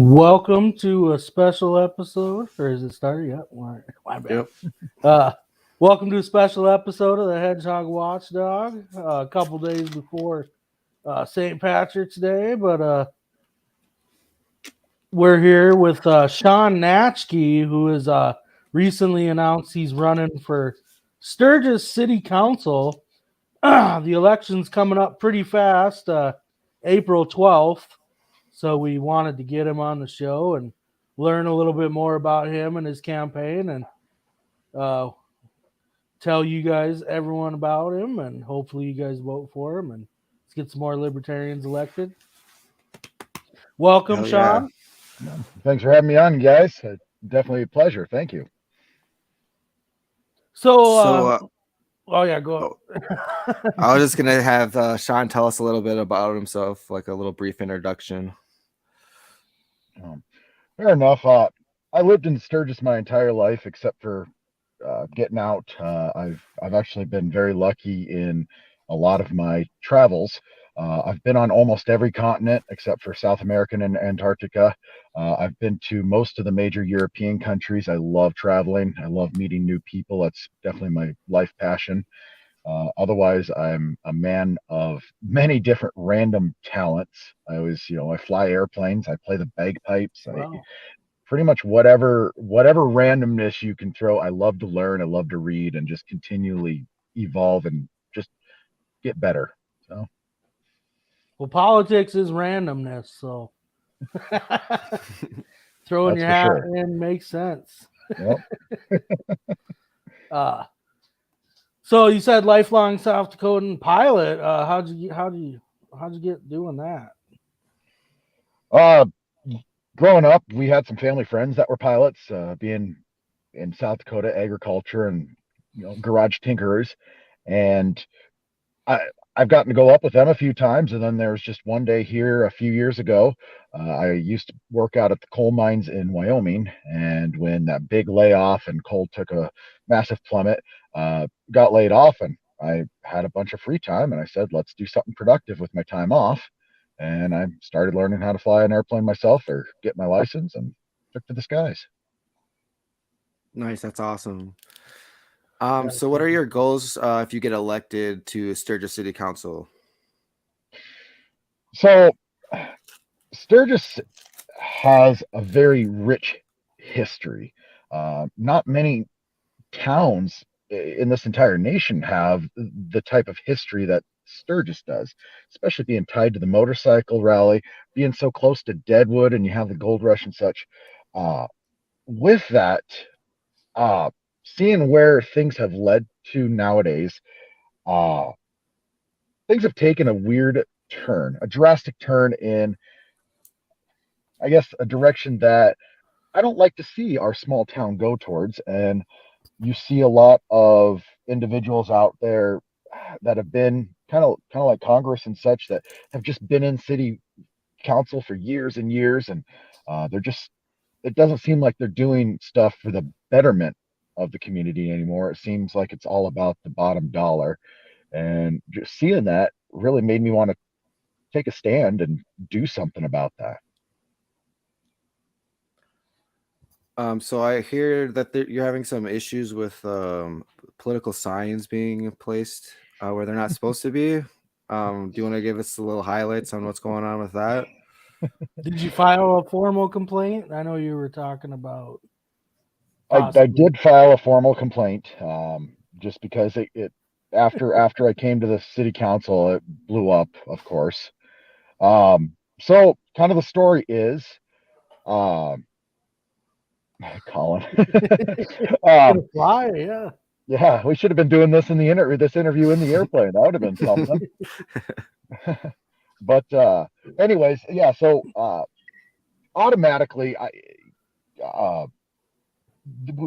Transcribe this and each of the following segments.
Welcome to a special episode, or is it started yet? My bad. Yep. Welcome to a special episode of the Hedgehog Watchdog. A couple days before St. Patrick's Day, but we're here with Sean Natchke, who has recently announced he's running for Sturgis City Council. The election's coming up pretty fast, April 12th. So we wanted to get him on the show and learn a little bit more about him and his campaign and tell you guys, everyone about him, and hopefully you guys vote for him and let's get some more libertarians elected. Welcome, Hell Sean. yeah. Thanks for having me on, guys. Definitely a pleasure. Thank you. Oh yeah, go. I was just gonna have Sean tell us a little bit about himself, like a little brief introduction. Fair enough. I lived in Sturgis my entire life, except for getting out. I've actually been very lucky in a lot of my travels. I've been on almost every continent except for South America and Antarctica. I've been to most of the major European countries. I love traveling. I love meeting new people. That's definitely my life passion. Otherwise, I'm a man of many different random talents. I fly airplanes. I play the bagpipes. Wow. Pretty much whatever randomness you can throw. I love to learn. I love to read and just continually evolve and just get better. So. Well, politics is randomness, so throwing your hat in makes sense. Yep. So you said lifelong South Dakotan pilot. How'd you get doing that? Growing up, we had some family friends that were pilots. Being in South Dakota, agriculture and garage tinkerers, and I've gotten to go up with them a few times. And then there was just one day here a few years ago. I used to work out at the coal mines in Wyoming, and when that big layoff and coal took a massive plummet, got laid off, and I had a bunch of free time, and I said, let's do something productive with my time off. And I started learning how to fly an airplane myself, or get my license, and took to the skies. Nice, that's awesome. So what are your goals if you get elected to Sturgis City Council? So Sturgis has a very rich history. Not many towns in this entire nation have the type of history that Sturgis does, especially being tied to the motorcycle rally, being so close to Deadwood, and you have the gold rush and such. With that, seeing where things have led to nowadays, things have taken a weird turn, a drastic turn in, I guess, a direction that I don't like to see our small town go towards. And you see a lot of individuals out there that have been kind of like Congress and such, that have just been in city council for years and years, and it doesn't seem like they're doing stuff for the betterment of the community anymore. It seems like it's all about the bottom dollar, and just seeing that really made me want to take a stand and do something about that. So I hear that you're having some issues with political signs being placed where they're not supposed to be. Do you want to give us a little highlights on what's going on with that? Did you file a formal complaint? I know you were talking about. I did file a formal complaint, just because it after I came to the city council, it blew up, of course. So kind of the story is, Colin. Yeah. Yeah, we should have been doing this this interview in the airplane. That would have been something. But anyways, yeah. So automatically,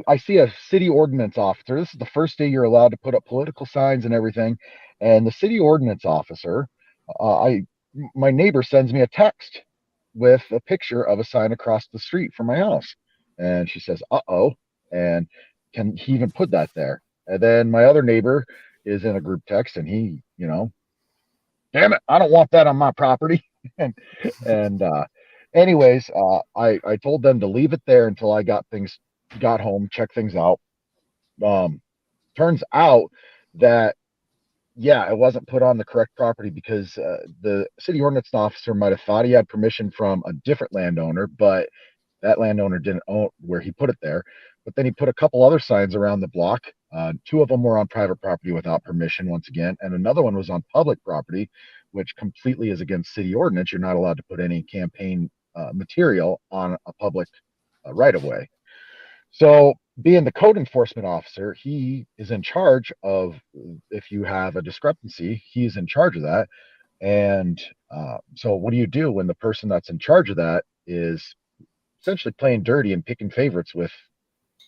I see a city ordinance officer. This is the first day you're allowed to put up political signs and everything. And the city ordinance officer, my neighbor sends me a text with a picture of a sign across the street from my house. And she says, uh-oh. And can he even put that there? And then my other neighbor is in a group text, and he, damn it, I don't want that on my property. and Anyways, I told them to leave it there until I got home, check things out. Turns out that yeah, it wasn't put on the correct property because the city ordinance officer might have thought he had permission from a different landowner, but that landowner didn't own where he put it there. But then he put a couple other signs around the block. Two of them were on private property without permission, once again, and another one was on public property, which completely is against city ordinance. You're not allowed to put any campaign material on a public right of way. So, being the code enforcement officer, he is in charge of if you have a discrepancy, he's in charge of that. And so, what do you do when the person that's in charge of that is essentially playing dirty and picking favorites with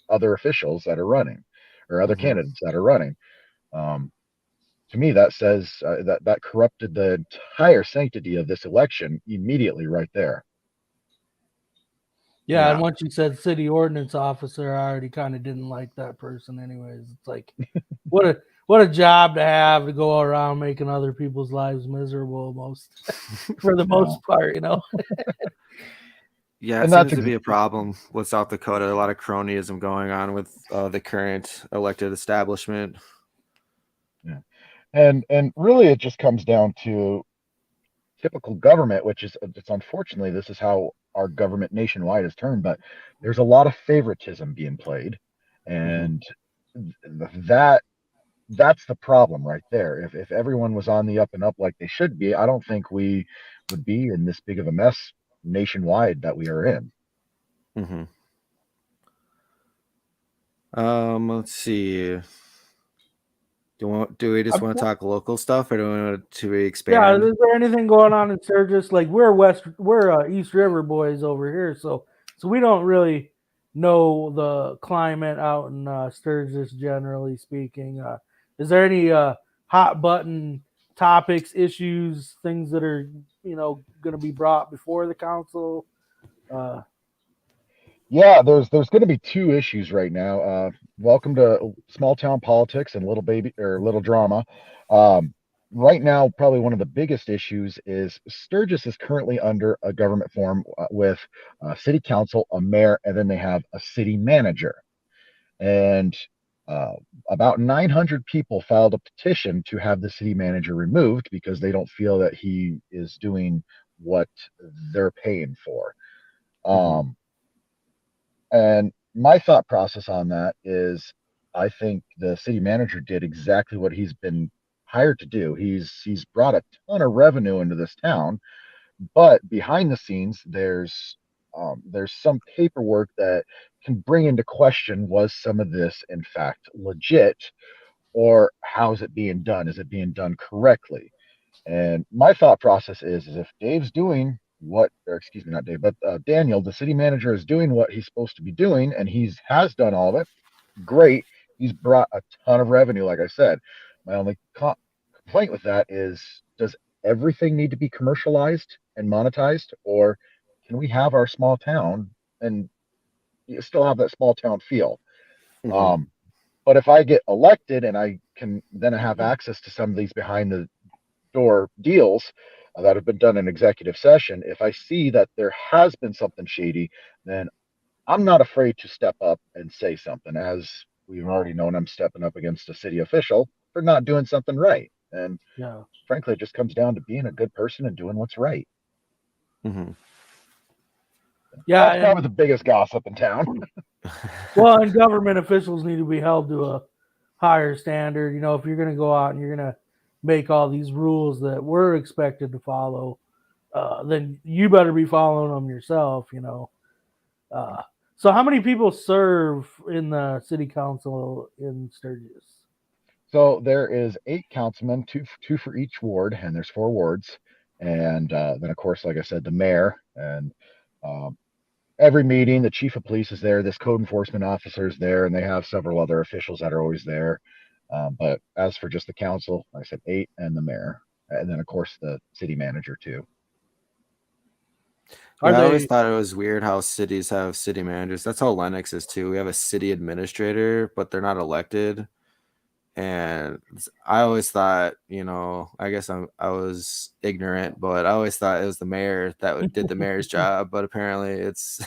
other officials that are running or other candidates that are running? To me, that says that corrupted the entire sanctity of this election immediately right there. Yeah, and once you said city ordinance officer, I already kind of didn't like that person. Anyways, it's like, what a job to have to go around making other people's lives miserable, for the most part, you know. Yeah, it seems to be a problem with South Dakota. A lot of cronyism going on with the current elected establishment. Yeah, and really, it just comes down to typical government, which is it's unfortunately this is how our government nationwide is turned, but there's a lot of favoritism being played, and that's the problem right there. If everyone was on the up and up like they should be, I don't think we would be in this big of a mess nationwide that we are in. Let's see. Do we just want to talk local stuff, or do we want to expand? Yeah, is there anything going on in Sturgis? Like we're East River boys over here, so we don't really know the climate out in Sturgis, generally speaking. Is there any hot button topics, issues, things that are going to be brought before the council? Yeah, there's going to be two issues right now. Welcome to small town politics and little drama. Right now, probably one of the biggest issues is Sturgis is currently under a government form with a city council, a mayor, and then they have a city manager. And about 900 people filed a petition to have the city manager removed because they don't feel that he is doing what they're paying for. And my thought process on that is I think the city manager did exactly what he's been hired to do. He's brought a ton of revenue into this town, but behind the scenes there's some paperwork that can bring into question, was some of this in fact legit, or how's it being done? Is it being done correctly? And my thought process is if Dave's doing not Dave, but Daniel, the city manager, is doing what he's supposed to be doing, and has done all of it, great. He's brought a ton of revenue, like I said. My only complaint with that is, does everything need to be commercialized and monetized, or can we have our small town and still have that small town feel? But if I get elected and I can then have access to some of these behind the door deals that have been done in executive session, if I see that there has been something shady, then I'm not afraid to step up and say something. As we've already known, I'm stepping up against a city official for not doing something right. And frankly, it just comes down to being a good person and doing what's right. Yeah, that's probably the biggest gossip in town. Well, and government officials need to be held to a higher standard. If you're going to go out and you're going to make all these rules that we're expected to follow, then you better be following them yourself. So how many people serve in the city council in Sturgis? So there is 8 councilmen, two for each ward, and there's 4 wards. And then, of course, like I said, the mayor. And every meeting, the chief of police is there. This code enforcement officer is there, and they have several other officials that are always there. But as for just the council, like I said 8 and the mayor. And then, of course, the city manager, too. I always thought it was weird how cities have city managers. That's how Lennox is too. We have a city administrator, but they're not elected. And I always thought, I guess I was ignorant, but I always thought it was the mayor that did the mayor's job. But apparently, it's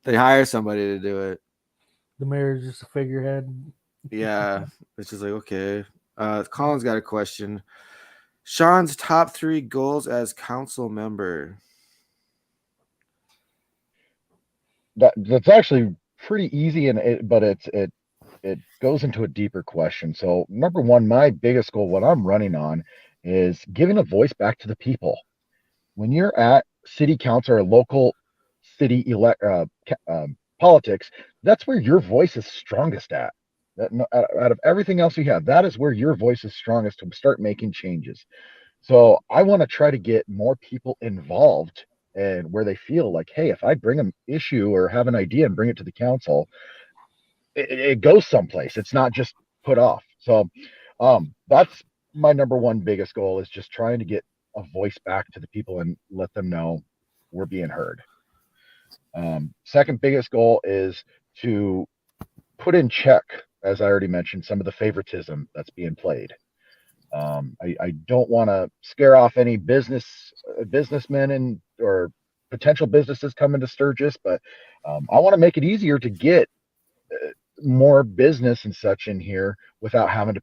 they hire somebody to do it. The mayor's just a figurehead. Yeah, it's just like, okay. Colin's got a question. Sean's top 3 goals as council member. That's actually pretty easy, but it goes into a deeper question. So number one, my biggest goal, what I'm running on, is giving a voice back to the people. When you're at city council or local city politics, that's where your voice is strongest at. Out of everything else you have, that is where your voice is strongest to start making changes. So I want to try to get more people involved and where they feel like, hey, if I bring an issue or have an idea and bring it to the council, it goes someplace. It's not just put off. So that's my number one biggest goal, is just trying to get a voice back to the people and let them know we're being heard. Second biggest goal is to put in check, as I already mentioned, some of the favoritism that's being played. I don't want to scare off any businessmen or potential businesses coming to Sturgis, but I want to make it easier to get more business and such in here without having to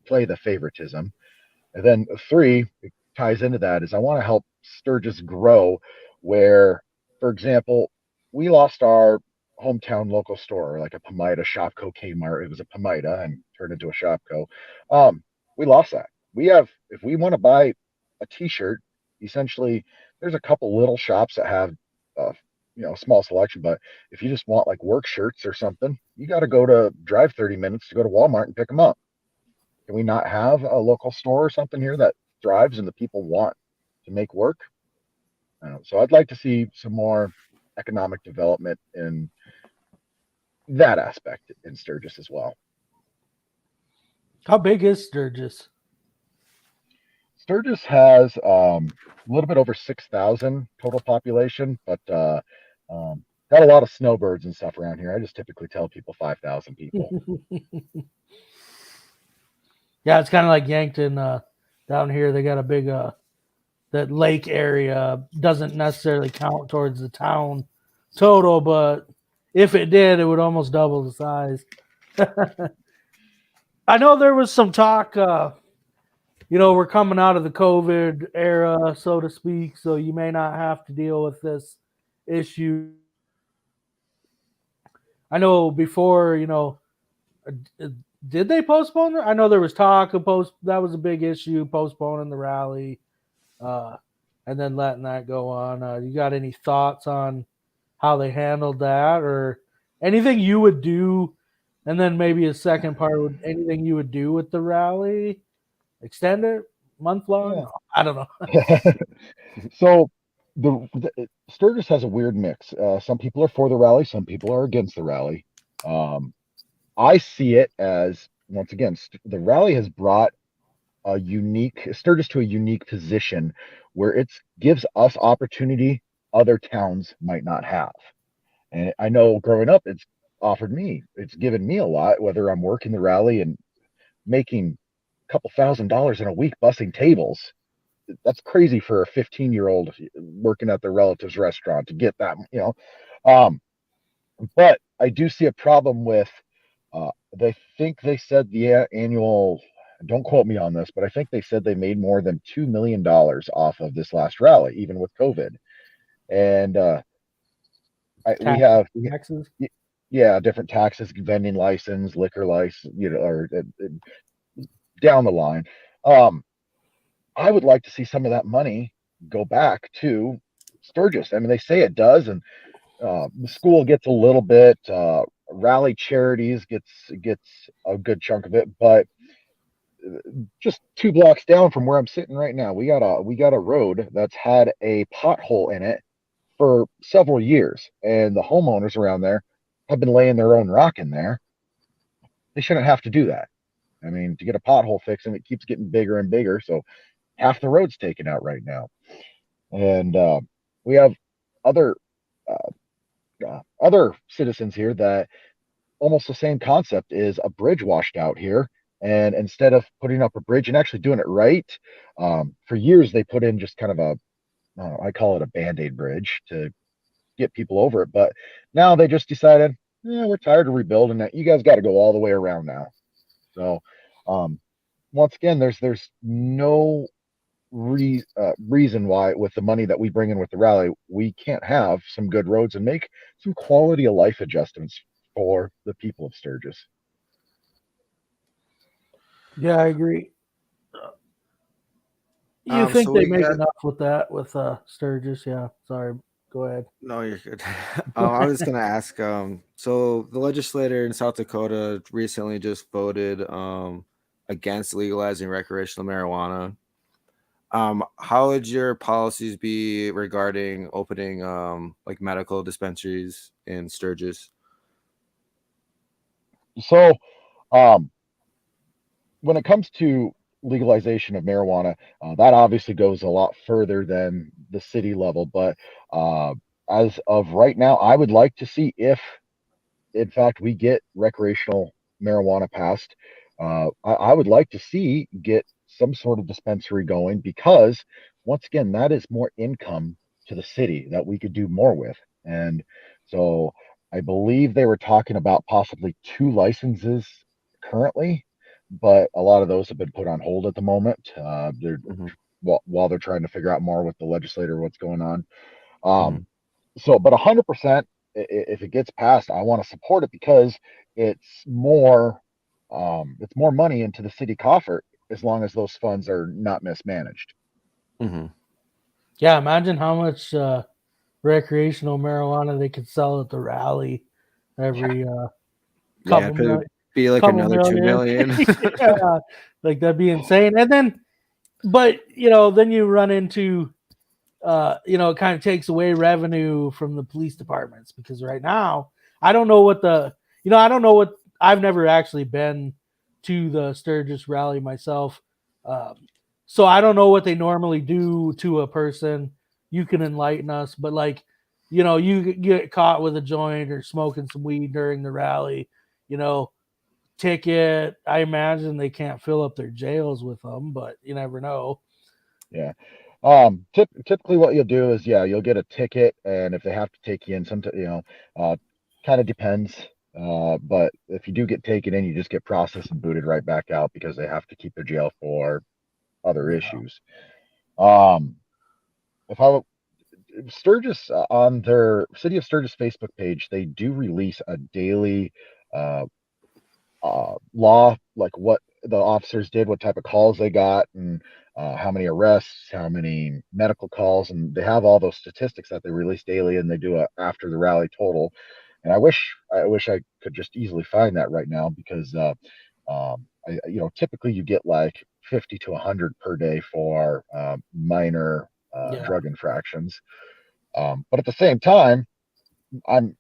play the favoritism. And then 3, it ties into that, is I want to help Sturgis grow, where, for example, we lost our hometown local store, like a Pomida Shopco Kmart. It was a Pomida and turned into a Shopco. We lost that. If we want to buy a t-shirt, essentially there's a couple little shops that have a small selection, but if you just want like work shirts or something, you got to drive 30 minutes to go to Walmart and pick them up. Can we not have a local store or something here that thrives and the people want to make work? So I'd like to see some more economic development in that aspect in Sturgis as well. How big is Sturgis? Sturgis has a little bit over 6,000 total population, but got a lot of snowbirds and stuff around here. I just typically tell people 5,000 people. Yeah, it's kind of like Yankton down here. They got a big that lake area doesn't necessarily count towards the town total, but if it did, it would almost double the size. I know there was some talk, we're coming out of the COVID era, so to speak, so you may not have to deal with this issue. I know before, did they postpone? I know there was talk of that was a big issue, postponing the rally, and then letting that go on. You got any thoughts on how they handled that, or anything you would do? And then maybe a second part, would anything you would do with the rally? Extend it month long? Yeah. I don't know. So the Sturgis has a weird mix. Some people are for the rally, some people are against the rally. I see it as, once again, the rally has brought Sturgis to a unique position where it gives us opportunity other towns might not have. And I know growing up, it's given me a lot, whether I'm working the rally and making a couple $1,000s in a week bussing tables. That's crazy for a 15-year-old working at their relative's restaurant to get that, but I do see a problem with, they said the annual, don't quote me on this, but I think they said they made more than $2 million off of this last rally, even with COVID. And we have taxes. Yeah, different taxes, vending license, liquor license, or down the line. I would like to see some of that money go back to Sturgis. I mean, they say it does, and the school gets a little bit. Rally Charities gets a good chunk of it, but just 2 blocks down from where I'm sitting right now, we got a road that's had a pothole in it for several years, and the homeowners around there have been laying their own rock in there. They shouldn't have to do that. I mean, to get a pothole fixed, and it keeps getting bigger and bigger, so half the road's taken out right now. And we have other citizens here that almost the same concept is a bridge washed out here. And instead of putting up a bridge and actually doing it right, for years they put in just kind of a, I call it a band-aid bridge to get people over it. But now they just decided, yeah, we're tired of rebuilding it. You guys got to go all the way around now. So um, once again, there's no reason why, with the money that we bring in with the rally, we can't have some good roads and make some quality of life adjustments for the people of Sturgis. Yeah, I agree. You think So they we make got enough with that with Sturgis? Yeah. Sorry. Go ahead. no, you're good. I was gonna ask. So the legislator in South Dakota recently just voted against legalizing recreational marijuana. How would your policies be regarding opening like medical dispensaries in Sturgis? So um, when it comes to legalization of marijuana, that obviously goes a lot further than the city level. But uh, as of right now, I would like to see if, in fact, we get recreational marijuana passed. I would like to see get some sort of dispensary going because, once again, that is more income to the city that we could do more with. And so I believe they were talking about possibly 2 licenses currently, but a lot of those have been put on hold at the moment. They're Hmm. while they're trying to figure out more with the legislator what's going on. Hmm. So, but 100%, if it gets passed, I want to support it because it's more, it's more money into the city coffer as long as those funds are not mismanaged. Hmm. Yeah. Imagine how much recreational marijuana they could sell at the rally every Yeah, couple could it million. be like Couple another two million. million? Yeah, like that'd be insane. And then, but then you run into, it kind of takes away revenue from the police departments because right now I don't know what I don't know what I've never actually been to the Sturgis rally myself, so I don't know what they normally do to a person. You can enlighten us, but like, you get caught with a joint or smoking some weed during the rally, you know, ticket. I imagine they can't fill up their jails with them, but you never know. Yeah. Typically what you'll do is, yeah, you'll get a ticket, and if they have to take you in, uh, kind of depends. But if you do get taken in, you just get processed and booted right back out because they have to keep their jail for other Yeah, issues. Um, if I Sturgis, on their City of Sturgis Facebook page, they do release a daily uh, law, like what the officers did, what type of calls they got, and how many arrests, how many medical calls, and they have all those statistics that they release daily, and they do a after the rally total. And I wish I could just easily find that right now because typically you get like 50 to 100 per day for minor yeah, drug infractions. But at the same time, I'm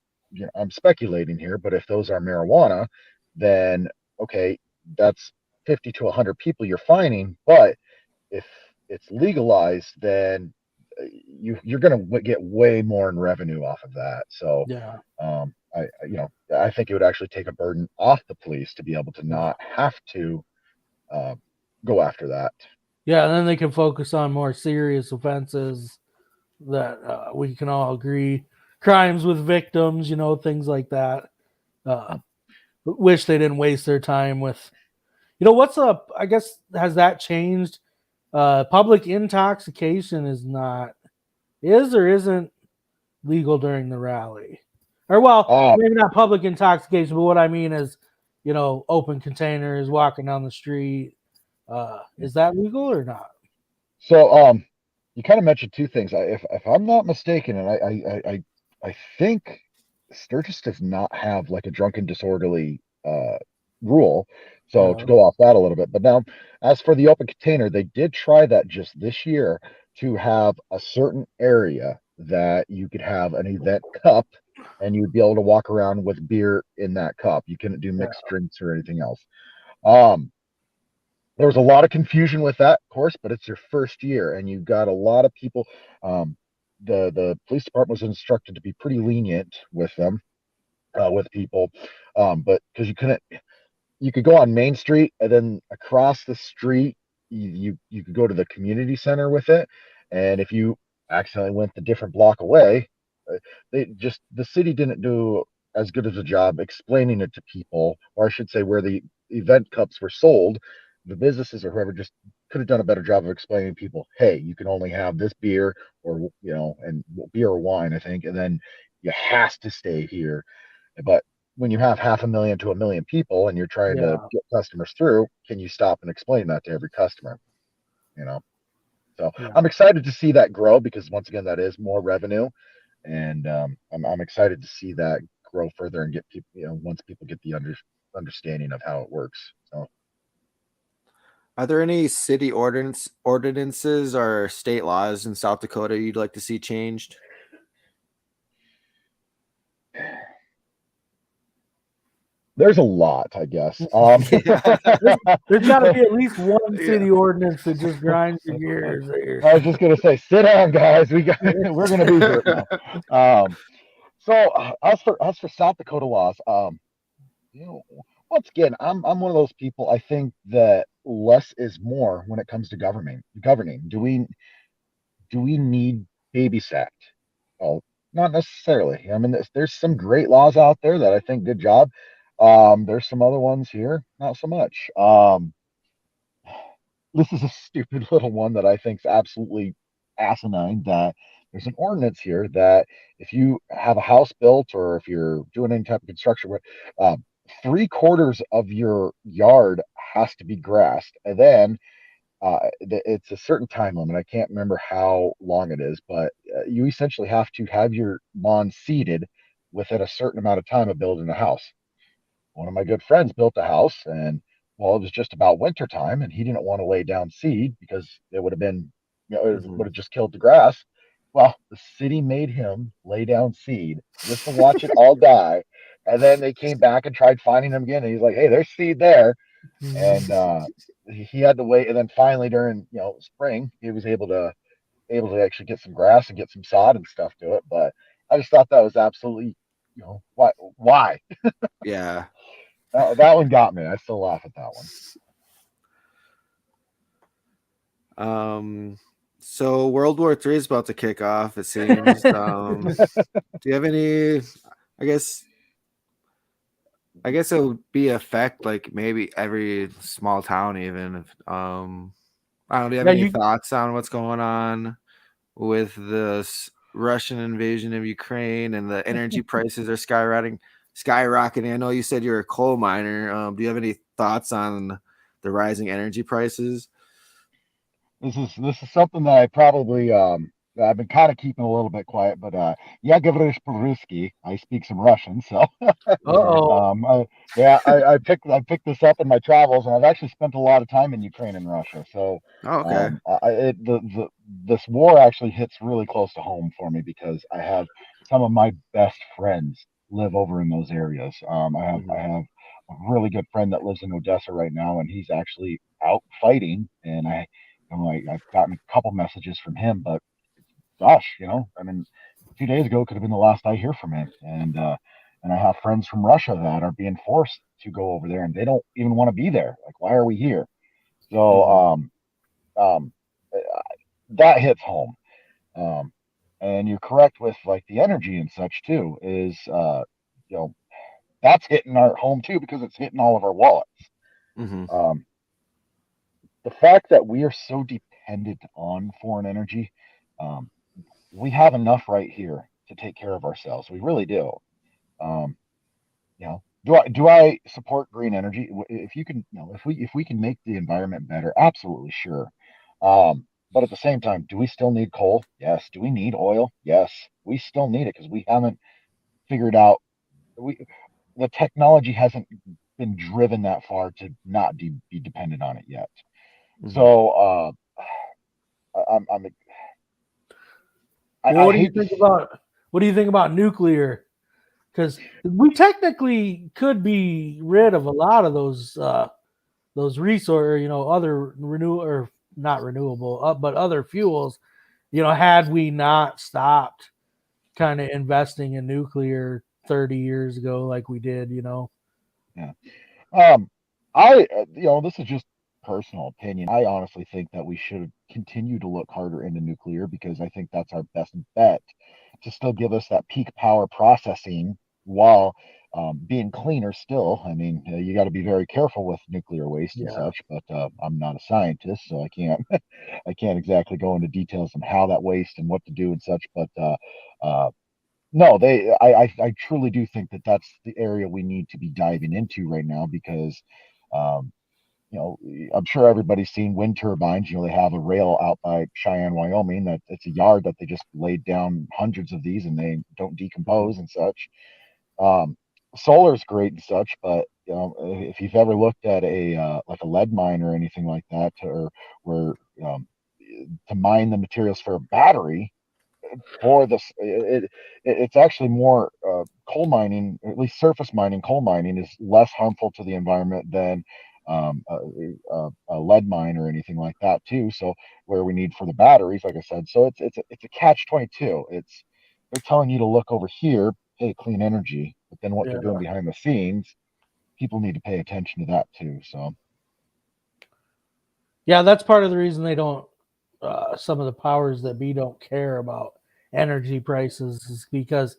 I'm speculating here, but if those are marijuana, then okay, that's 50 to 100 people you're fining. But if it's legalized, then you're going to get way more in revenue off of that. So yeah, I think it would actually take a burden off the police to be able to yeah. not have to uh, go after that. Yeah, and then they can focus on more serious offenses that we can all agree, crimes with victims, things like that. Uh, wish they didn't waste their time with, what's up? I guess has that changed? Public intoxication is or isn't legal during the rally, or well, Uh, maybe not public intoxication, but what I mean is, open containers, walking down the street. Is that legal or not? So, you kind of mentioned two things. If I'm not mistaken, and I think Sturgis does not have like a drunken disorderly rule. So to Yeah, go off that a little bit, but now as for the open container, they did try that just this year to have a certain area that you could have an event cup, and you'd be able to walk around with beer in that cup. You couldn't do yeah, mixed drinks or anything else. Um, there was a lot of confusion with that, of course, but it's your first year, and you've got a lot of people. Um, the police department was instructed to be pretty lenient with them, with people, but because you couldn't. you could go on Main Street, and then across the street, you could go to the community center with it. And if you accidentally went the different block away, the city didn't do as good as a job explaining it to people, or I should say, where the event cups were sold. The businesses or whoever just could have done a better job of explaining to people, hey, you can only have this beer, or and beer or wine, I think, and then you has to stay here. But when you have 500,000 to 1,000,000 people and you're trying to Yeah. get customers through, can you stop and explain that to every customer? You know, so Yeah. I'm excited to see that grow, because once again, that is more revenue, and I'm excited to see that grow further and get people, once people get the understanding of how it works. So Are there any city ordinances or state laws in South Dakota you'd like to see changed? there's a lot, I guess. There's got to be at least one city ordinance that just grinds your gears there. I was just gonna say, sit down, guys. We're gonna be here now. So as for South Dakota laws, you know, once again, I'm one of those people. I think that less is more when it comes to governing. Do we need babysat? Oh, not necessarily. I mean, there's some great laws out there that I think good job. There's some other ones here, not so much. This is a stupid little one that I think is absolutely asinine. That there's an ordinance here that if you have a house built, or if you're doing any type of construction, um, 3/4 of your yard has to be grassed, and then it's a certain time limit. I can't remember how long it is, but you essentially have to have your lawn seeded within a certain amount of time of building a house. One of my good friends built a house, and well, it was just about winter time, and he didn't want to lay down seed because it would have been, it would have just killed the grass. Well, the city made him lay down seed just to watch it all die. And then they came back and tried finding him again, and he's like, hey, there's seed there. And he had to wait, and then finally during spring, he was able to actually get some grass and get some sod and stuff to it. But I just thought that was absolutely, why? Yeah. That one got me. I still laugh at that one. So World War III is about to kick off, it seems. Do you have any, I guess it would be affect like maybe every small town even. I don't know, do you have any thoughts on what's going on with this Russian invasion of Ukraine, and the energy prices are skyrocketing? I know you said you're a coal miner. Do you have any thoughts on the rising energy prices? This is something that I probably I've been kind of keeping a little bit quiet, but yeah, говоришь по-русски. I speak some Russian, so I picked this up in my travels, and I've actually spent a lot of time in Ukraine and Russia. So okay. This war actually hits really close to home for me, because I have some of my best friends live over in those areas. I have a really good friend that lives in Odessa right now, and he's actually out fighting, and I've gotten a couple messages from him, but gosh, I mean, 2 days ago could have been the last I hear from him. And I have friends from Russia that are being forced to go over there, and they don't even want to be there. Like, why are we here? So that hits home. And you're correct with like the energy and such too. Is that's hitting our home too, because it's hitting all of our wallets. The fact that we are so dependent on foreign energy, we have enough right here to take care of ourselves. We really do. Do I support green energy? If you can, if we can make the environment better, absolutely sure. But at the same time, do we still need coal? Yes. Do we need oil? Yes. We still need it, because we haven't figured out the technology hasn't been driven that far to not be dependent on it yet. So what do you think about nuclear? Because we technically could be rid of a lot of those resources, other not renewable, but other fuels, had we not stopped kind of investing in nuclear 30 years ago like we did. Yeah. this is just personal opinion. I honestly think that we should continue to look harder into nuclear because I think that's our best bet to still give us that peak power processing while being cleaner still. I mean, you got to be very careful with nuclear waste and such, but I'm not a scientist, so I can't I can't exactly go into details on how that waste and what to do and such. But no, I truly do think that that's the area we need to be diving into right now because, um, I'm sure everybody's seen wind turbines. They have a rail out by Cheyenne, Wyoming, that it's a yard that they just laid down hundreds of these and they don't decompose and such. Um, Solar's great and such, but if you've ever looked at a like a lead mine or anything like that, or where um, to mine the materials for a battery, for this it's actually more coal mining, at least surface mining. Coal mining is less harmful to the environment than a lead mine or anything like that too. So where we need for the batteries, like I said, so it's a catch 22. They're telling you to look over here, hey, clean energy, but then what they're doing behind the scenes, people need to pay attention to that too. So Yeah, that's part of the reason they don't. Some of the powers that be don't care about energy prices is because,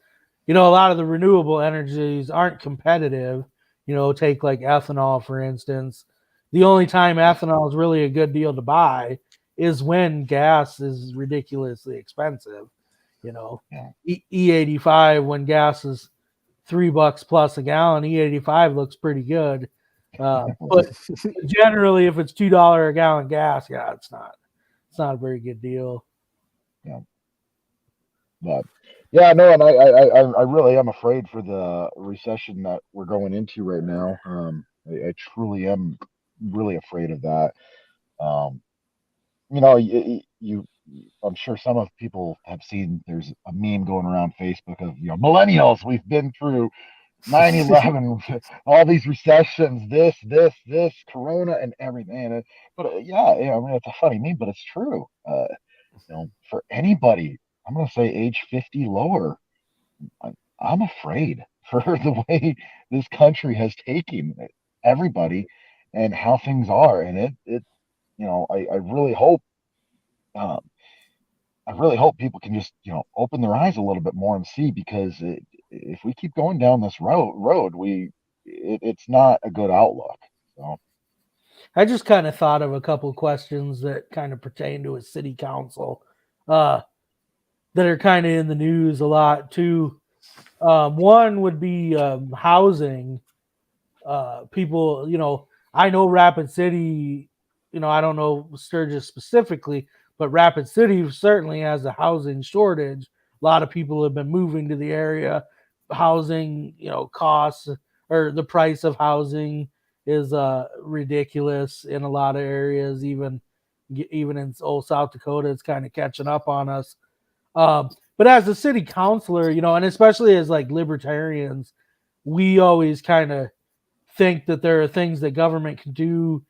a lot of the renewable energies aren't competitive. Take like ethanol, for instance. The only time ethanol is really a good deal to buy is when gas is ridiculously expensive. yeah. E85, when gas is $3 plus a gallon, E85 looks pretty good. But generally, if it's $2 a gallon gas, yeah, it's not a very good deal. Yeah. But yeah, no, and I really am afraid for the recession that we're going into right now. I truly am really afraid of that. Um, I'm sure some of people have seen there's a meme going around Facebook of millennials. We've been through 9/11, all these recessions, this, Corona, and everything. But I mean, it's a funny meme, but it's true. For anybody, I'm going to say age 50 lower, I'm afraid for the way this country has taken everybody and how things are. And I really hope, um, people can just, open their eyes a little bit more and see because if we keep going down this road, it's not a good outlook. So. I just kind of thought of a couple questions that kind of pertain to a city council that are kind of in the news a lot too. One would be housing. People, I know Rapid City, I don't know Sturgis specifically, but Rapid City certainly has a housing shortage. A lot of people have been moving to the area. Housing, costs or the price of housing is ridiculous in a lot of areas. Even in old South Dakota, it's kind of catching up on us. But as a city councilor, and especially as like libertarians, we always kind of think that there are things that government can do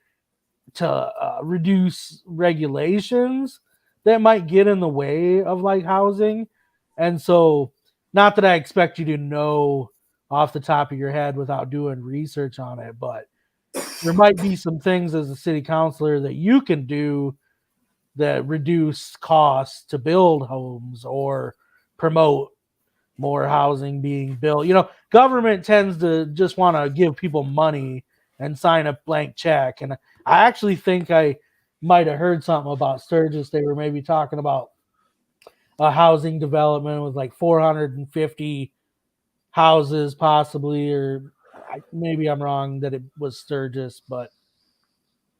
to reduce regulations that might get in the way of like housing. And so, not that I expect you to know off the top of your head without doing research on it, but there might be some things as a city councilor that you can do that reduce costs to build homes or promote more housing being built. Government tends to just want to give people money and sign a blank check. And I actually think I might have heard something about Sturgis. They were maybe talking about a housing development with like 450 houses, possibly, or maybe I'm wrong that it was Sturgis. But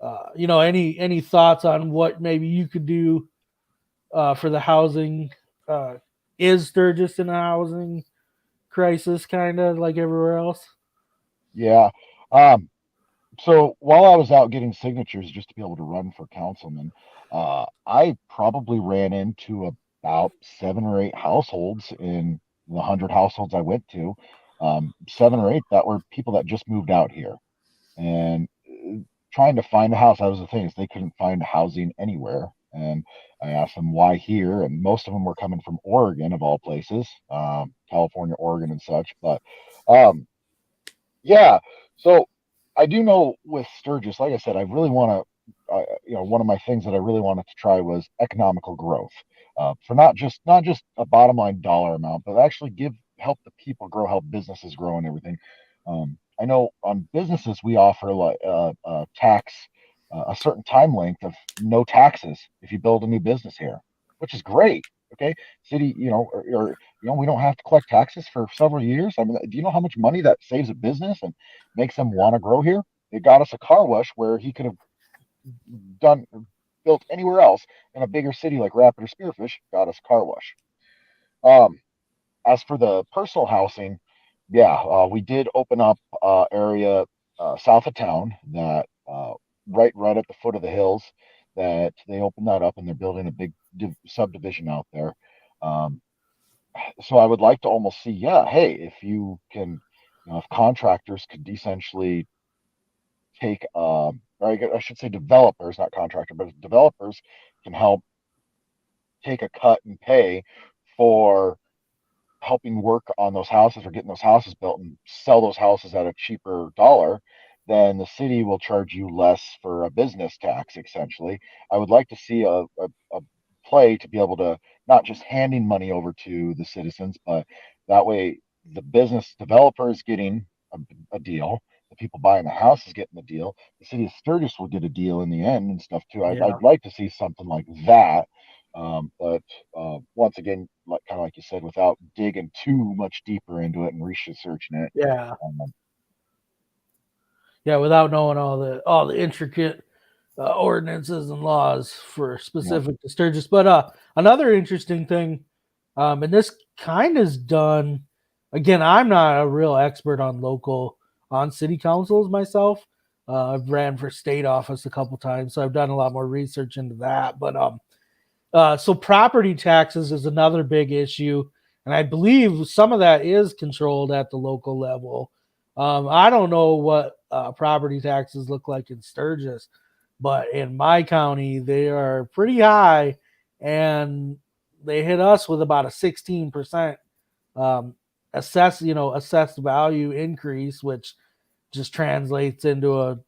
any thoughts on what maybe you could do for the housing? Is Sturgis in a housing crisis, kind of like everywhere else? Yeah. So while I was out getting signatures just to be able to run for councilman, I probably ran into about 7 or 8 households in the 100 households I went to. 7 or 8 that were people that just moved out here and trying to find a house. That was the thing, is they couldn't find housing anywhere. And I asked them why here, and most of them were coming from Oregon, of all places, California, Oregon, and such. But yeah, so I do know with Sturgis, like I said, I really want to, one of my things that I really wanted to try was economical growth, for not just a bottom line dollar amount, but actually help the people grow, help businesses grow, and everything. I know on businesses we offer like tax, a certain time length of no taxes if you build a new business here, which is great. Okay, city, we don't have to collect taxes for several years. I mean, do you know how much money that saves a business and makes them want to grow here? It got us a car wash where he could have done built anywhere else in a bigger city like Rapid or Spearfish. Got us a car wash. Um, as for the personal housing, yeah, we did open up area south of town that right at the foot of the hills that they opened that up and they're building a big subdivision out there. Um, so I would like to almost see, yeah, hey, if you can, if contractors could essentially take, or I should say developers, not contractor, but developers can help take a cut and pay for helping work on those houses or getting those houses built and sell those houses at a cheaper dollar, then the city will charge you less for a business tax, essentially. I would like to see a play to be able to not just handing money over to the citizens, but that way the business developer is getting a deal. The people buying the house is getting the deal. The city of Sturgis will get a deal in the end and stuff too. I'd like to see something like that. But once again, kind of like you said, without digging too much deeper into it and researching it. Yeah. Um, Yeah, without knowing all the intricate ordinances and laws for specific to Sturgis. But another interesting thing, and this kind is done. Again, I'm not a real expert on city councils myself. I've ran for state office a couple times, so I've done a lot more research into that. But so property taxes is another big issue, and I believe some of that is controlled at the local level. I don't know what property taxes look like in Sturgis, but in my county they are pretty high, and they hit us with about a 16% assessed value increase, which just translates into a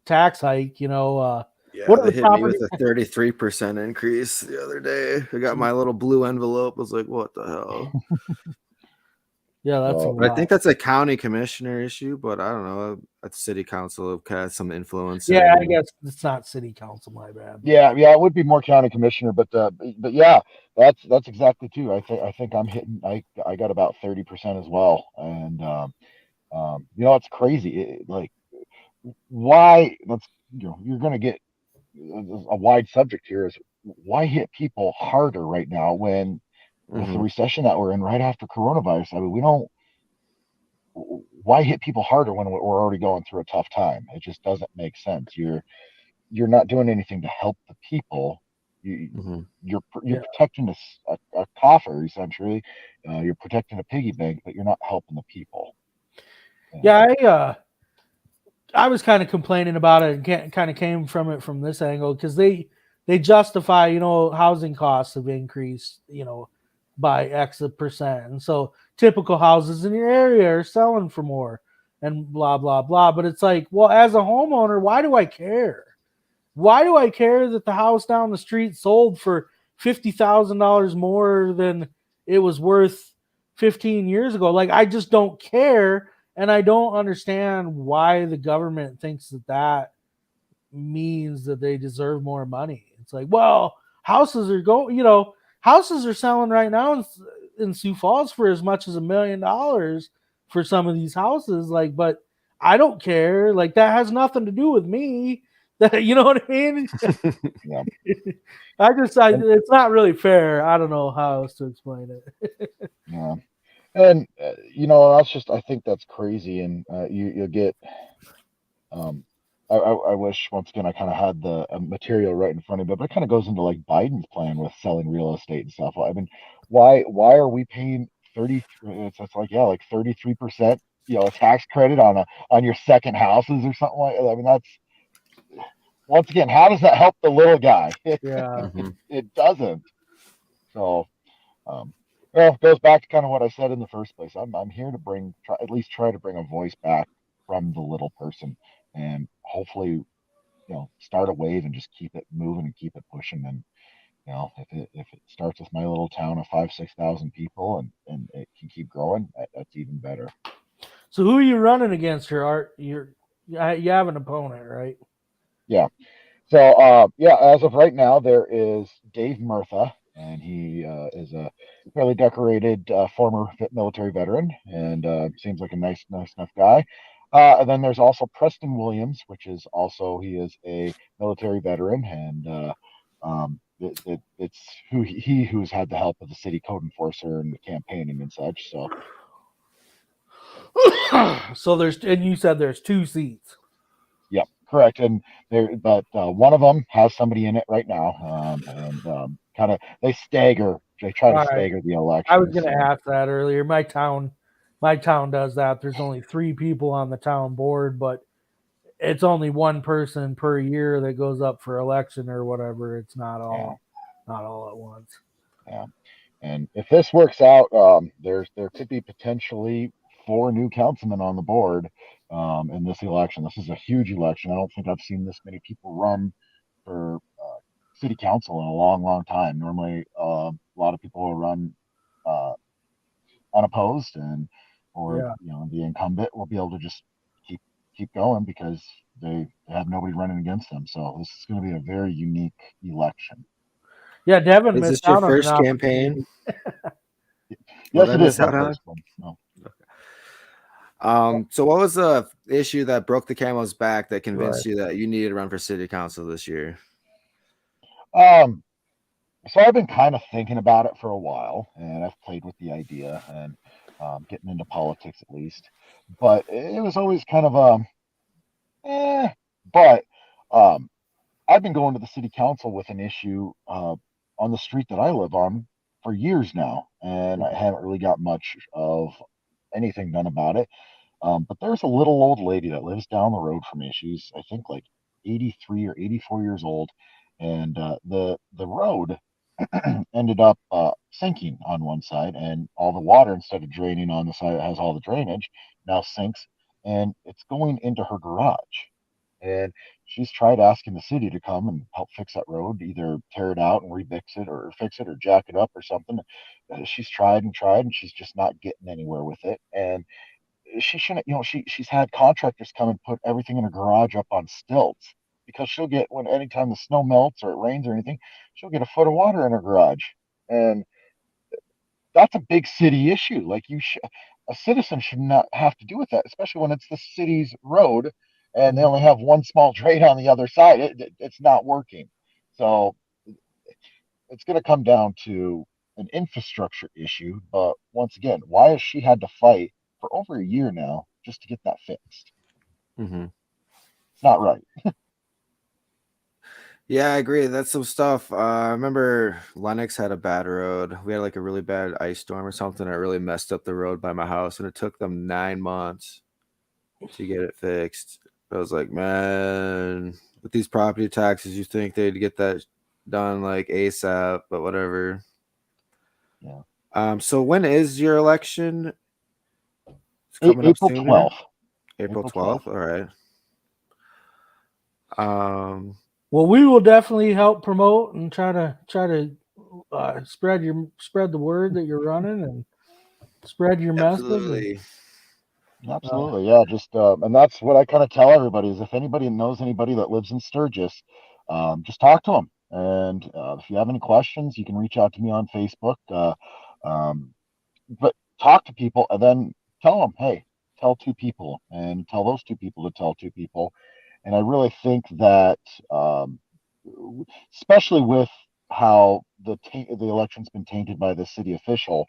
tax hike. Yeah, What are they the hit me property? with a 33% increase the other day. I got my little blue envelope. I was like, what the hell? Yeah, that's a But I lot. think that's a county commissioner issue, but I don't know. A city council has some influence. Yeah, in I guess it's not city council. My bad. yeah, it would be more county commissioner, but yeah, that's exactly too. I think I'm hitting. I got about 30% as well, and it's crazy. Like, why? You're going to get a wide subject here. Is why hit people harder right now when with the Mhm. recession that we're in right after coronavirus? I mean, we don't. Why hit people harder when we're already going through a tough time? It just doesn't make sense. You're not doing anything to help the people. Mhm. You're Yeah, protecting a coffer essentially. You're protecting a piggy bank, but you're not helping the people. yeah. I was kind of complaining about it, and kind of came from it from this angle because they justify housing costs have increased by X percent, and so typical houses in your area are selling for more, and blah blah blah. But it's like, well, as a homeowner, why do I care? Why do I care that the house down the street sold for $50,000 more than it was worth 15 years ago? Like, I just don't care, and I don't understand why the government thinks that means that they deserve more money. It's like, well, houses are selling right now in Sioux Falls for as much as $1 million for some of these houses. Like, but I don't care. Like, that has nothing to do with me. That you know what I mean? Yeah. It's not really fair. I don't know how else to explain it. Yeah. And I think that's crazy. And you'll get. Um, I wish once again I kind of had the material right in front of me, but it kind of goes into like Biden's plan with selling real estate and stuff. I mean, why are we paying 30? It's like, yeah, like 33%, a tax credit on your second houses or something like. I mean, that's once again, how does that help the little guy? Yeah. Mhm. It doesn't. So, um, well, it goes back to kind of what I said in the first place. I'm here to at least try to bring a voice back from the little person, and hopefully, start a wave and just keep it moving and keep it pushing. And if it starts with my little town of 5,000-6,000 people, and it can keep growing, that's even better. So who are you running against here, Art? You have an opponent, right? Yeah. So as of right now, there is Dave Murtha, and he is a fairly decorated former military veteran, and seems like a nice enough guy. And then there's also Preston Williams, which is also he is a military veteran, and it's who's had the help of the city code enforcer and the campaigning and such. So So and you said there's 2 seats. yep, correct. And but one of them has somebody in it right now, and kind of they stagger. They try to All right. stagger the election. I was going to ask that earlier. My town does that. There's only 3 people on the town board, but it's only one person per year that goes up for election or whatever. It's not all at once. Yeah. And if this works out, there could be potentially 4 new councilmen on the board in this election. This is a huge election. I don't think I've seen this many people run for city council in a long time. Normally, a lot of people will run unopposed, or the incumbent will be able to just keep going because they have nobody running against them. So this is going to be a very unique election. Yeah, Devin Is missed this your out on first an campaign? Yes, it is my first one. No. So what was the issue that broke the camel's back that convinced you that you needed to run for city council this year? So I've been kind of thinking about it for a while, and I've played with the idea and getting into politics at least. But it was always kind of But I've been going to the city council with an issue on the street that I live on for years now, and I haven't really got much of anything done about it. But there's a little old lady that lives down the road from me. She's, I think, like 83 or 84 years old, and the road ended up sinking on one side, and all the water, instead of draining on the side that has all the drainage, now sinks, and it's going into her garage. And she's tried asking the city to come and help fix that road, either tear it out and remix it, or fix it, or jack it up, or something. She's tried and tried, and she's just not getting anywhere with it. And she shouldn't, she's had contractors come and put everything in her garage up on stilts, because she'll get, anytime the snow melts or it rains or anything, she'll get a foot of water in her garage. And that's a big city issue. Like, a citizen should not have to deal with that, especially when it's the city's road and they only have one small drain on the other side. It's not working. So it's going to come down to an infrastructure issue. But once again, why has she had to fight for over a year now just to get that fixed? Mm-hmm. It's not right. Yeah, I agree. That's some stuff. I remember Lennox had a bad road. We had like a really bad ice storm or something. It really messed up the road by my house, and it took them 9 months to get it fixed. I was like, man, with these property taxes, you think they'd get that done like ASAP, but whatever. Yeah. So when is your election? It's coming April 12th. April 12th. All right. Well, we will definitely help promote and try to spread the word that you're running and spread your message. Absolutely, yeah. Just and that's what I kind of tell everybody is, if anybody knows anybody that lives in Sturgis, just talk to them. And if you have any questions, you can reach out to me on Facebook. But talk to people and then tell them, hey, tell 2 people, and tell those 2 people to tell 2 people. And I really think that, especially with how the election's been tainted by the city official,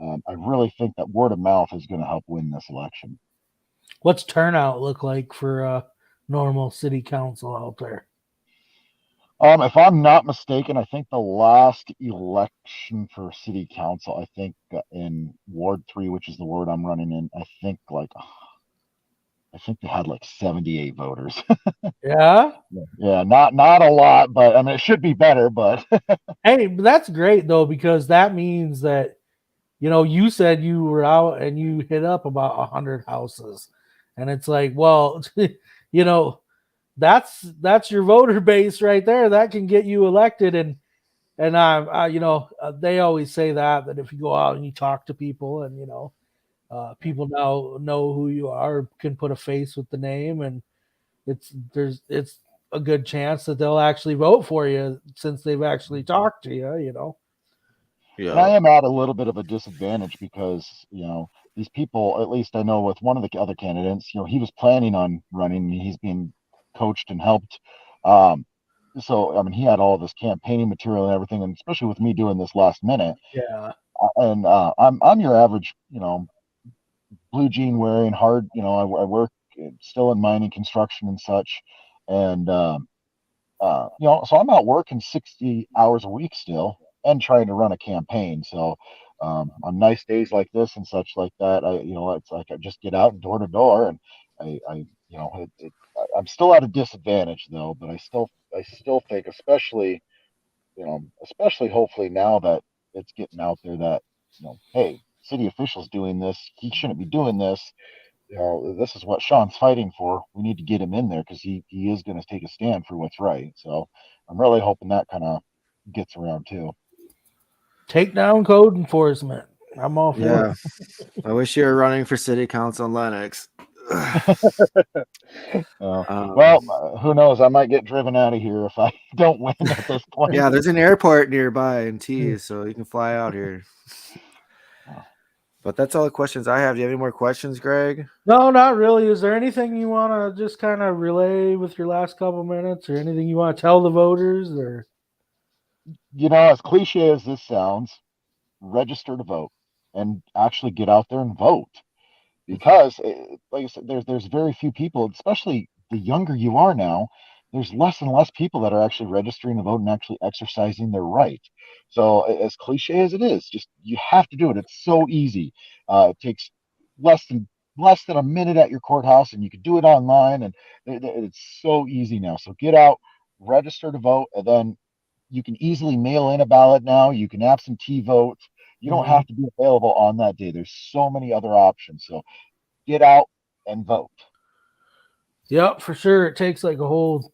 I really think that word of mouth is going to help win this election. What's turnout look like for normal city council out there? If I'm not mistaken, I think the last election for city council, I think in Ward 3, which is the ward I'm running in, I think they had like 78 voters. Yeah. Yeah, not a lot, but I mean, it should be better. But hey, that's great though, because that means that, you said you were out and you hit up about 100 houses, And it's like, well, you know, that's your voter base right there. That can get you elected. And they always say that if you go out and you talk to people, and people now know who you are, can put a face with the name, and it's a good chance that they'll actually vote for you since they've actually talked to you. And I Yeah. am at a little bit of a disadvantage because, these people, at least I know with one of the other candidates, he was planning on running. He's being coached and helped. So, I mean, he had all this campaigning material and everything, and especially with me doing this last minute. Yeah. And I'm your average, blue jean wearing, hard, I work still in mining, construction, and such. And, so I'm out working 60 hours a week still and trying to run a campaign. So, on nice days like this and such like that, it's like I just get out and door to door, and I'm still at a disadvantage though, but I still think, especially hopefully now that it's getting out there that, hey, city officials doing this, he shouldn't be doing this. This is what Sean's fighting for. We need to get him in there because he is going to take a stand for what's right. So I'm really hoping that kind of gets around too. Take down code enforcement. I'm all for Yeah. it. I wish you were running for city council in Lennox. Who knows? I might get driven out of here if I don't win at this point. Yeah, there's an airport nearby in Tees, so you can fly out here. But that's all the questions I have. Do you have any more questions, Greg? No, not really. Is there anything you want to just kind of relay with your last couple minutes, or anything you want to tell the voters? Or As cliche as this sounds, register to vote and actually get out there and vote. Because, like I said, there's very few people, especially the younger you are now. There's less and less people that are actually registering to vote and actually exercising their right. So, as cliche as it is, just you have to do it. It's so easy. It takes less than a minute at your courthouse, and you can do it online, and it's so easy now. So get out, register to vote, and then you can easily mail in a ballot now. You can absentee vote. You don't have to be available on that day. There's so many other options. So get out and vote. Yep, for sure. It takes like a whole,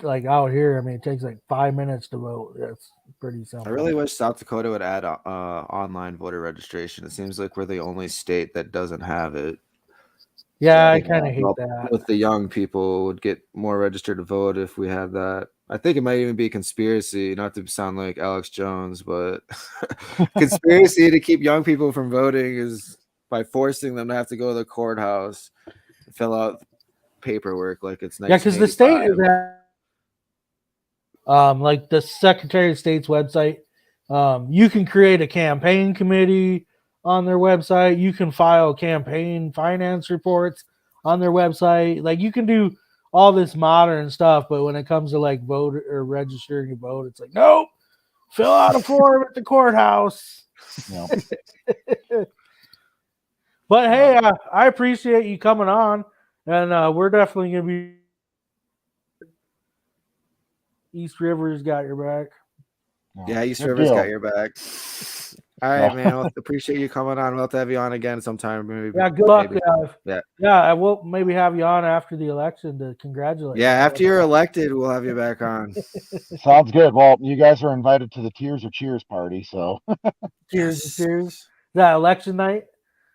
like out here, I mean, it takes like 5 minutes to vote. That's pretty simple. I really wish South Dakota would add online voter registration. It seems like we're the only state that doesn't have it. Yeah, I kind of hate that. With the young people would get more registered to vote if we had that. I think it might even be conspiracy, not to sound like Alex Jones, but conspiracy to keep young people from voting is by forcing them to have to go to the courthouse and fill out paperwork like it's 1985. Yeah, because the state is at, like the Secretary of State's website, you can create a campaign committee on their website. You can file campaign finance reports on their website. Like you can do all this modern stuff, but when it comes to like vote or registering to vote, it's like, nope, fill out a form at the courthouse. No. But hey, I appreciate you coming on, and we're definitely going to be. East River's got your back. Yeah, East River's got your back. All right, man. Well, appreciate you coming on. We'll have to have you on again sometime. Maybe. Yeah, good luck. Yeah. I will maybe have you on after the election to congratulate. Yeah, after you're elected, we'll have you back on. Sounds good. Well, you guys are invited to the Tears or Cheers party. So cheers. Is that election night?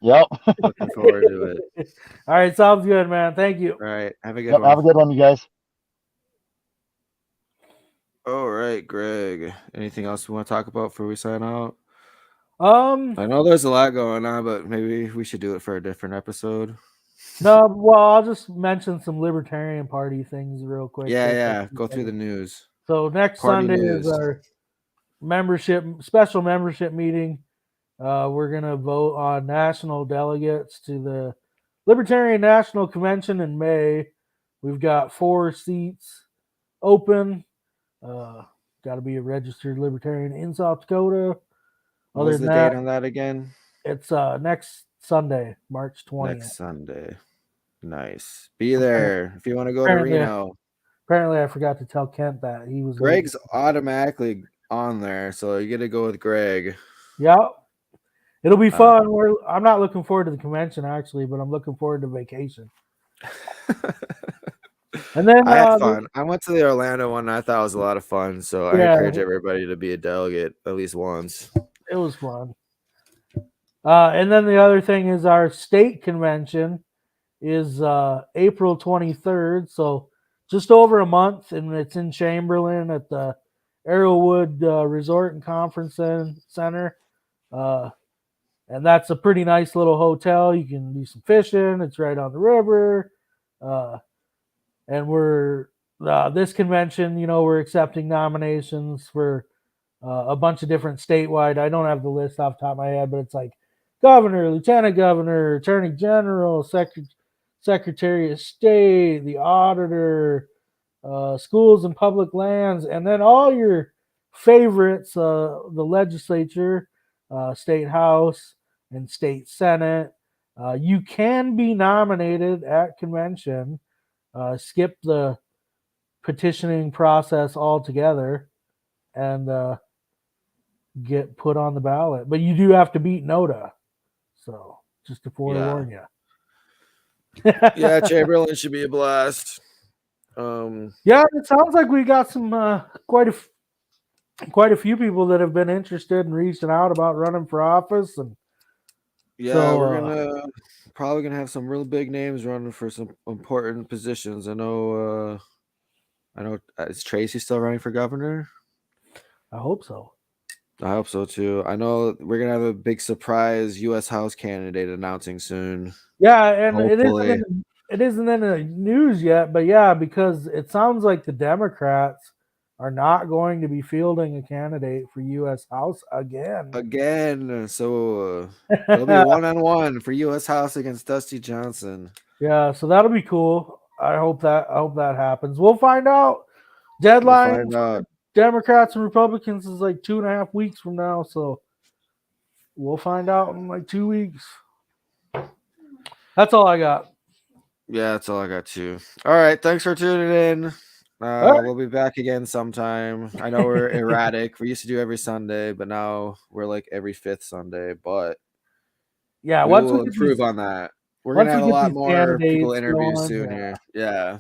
Yep. Looking forward to it. All right, sounds good, man. Thank you. All right, have a good one. Have a good one, you guys. All right, Greg. Anything else we want to talk about before we sign out? I know there's a lot going on, but maybe we should do it for a different episode. No, well, I'll just mention some Libertarian Party things real quick. Yeah. Go through the news. So next Sunday is our special membership meeting. We're gonna vote on national delegates to the Libertarian National Convention in May. We've got 4 seats open. Got to be a registered Libertarian in South Dakota. What was the date on that again? It's next Sunday, March 20th. Next Sunday. Nice. Be there if you want to go to Reno. Apparently, I forgot to tell Kent that he was. Greg's automatically on there, so you get to go with Greg. Yep. It'll be fun. I'm not looking forward to the convention, actually, but I'm looking forward to vacation. And then I had fun. I went to the Orlando one. And I thought it was a lot of fun. So I Yeah. encourage everybody to be a delegate at least once. It was fun. And then the other thing is our state convention is April 23rd, so just over a month, and it's in Chamberlain at the Arrowwood Resort and Conference Center. And that's a pretty nice little hotel. You can do some fishing. It's right on the river. And we're this convention, we're accepting nominations for a bunch of different statewide. I don't have the list off the top of my head, but it's like governor, lieutenant governor, attorney general, secretary of state, the auditor, schools and public lands, and then all your favorites, the legislature, state house, and state senate. You can be nominated at convention. Skip the petitioning process altogether and get put on the ballot. But you do have to beat NOTA. So just to forewarn you. Yeah, Chamberlain should be a blast. Yeah, it sounds like we got some quite a few people that have been interested and reaching out about running for office, and yeah, so, we're probably gonna have some real big names running for some important positions. I know. Is Tracy still running for governor? I hope so. I hope so too. I know we're gonna have a big surprise U.S. House candidate announcing soon. Yeah, and Hopefully. it isn't in the news yet, but yeah, because it sounds like the Democrats are not going to be fielding a candidate for U.S. House again. So it'll be 1-on-1 for U.S. House against Dusty Johnson. Yeah, so that'll be cool. I hope that happens. We'll find out. Deadline for Democrats and Republicans is like 2.5 weeks from now, so we'll find out in like 2 weeks. That's all I got. Yeah, that's all I got too. All right, thanks for tuning in. right. We'll be back again sometime. I know we're erratic. We used to do every Sunday, but now we're like every 5th Sunday. But yeah, we will improve on that. We're gonna have a lot more people interviews soon here. Yeah.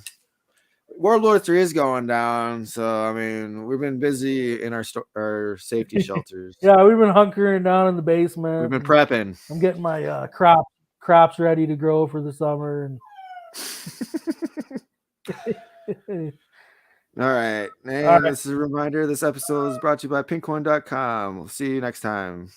World War III is going down, so I mean, we've been busy in our safety shelters. Yeah, we've been hunkering down in the basement. We've been prepping. I'm getting my crops ready to grow for the summer. And all right. And this is a reminder, this episode is brought to you by pinkcoin.com. We'll see you next time.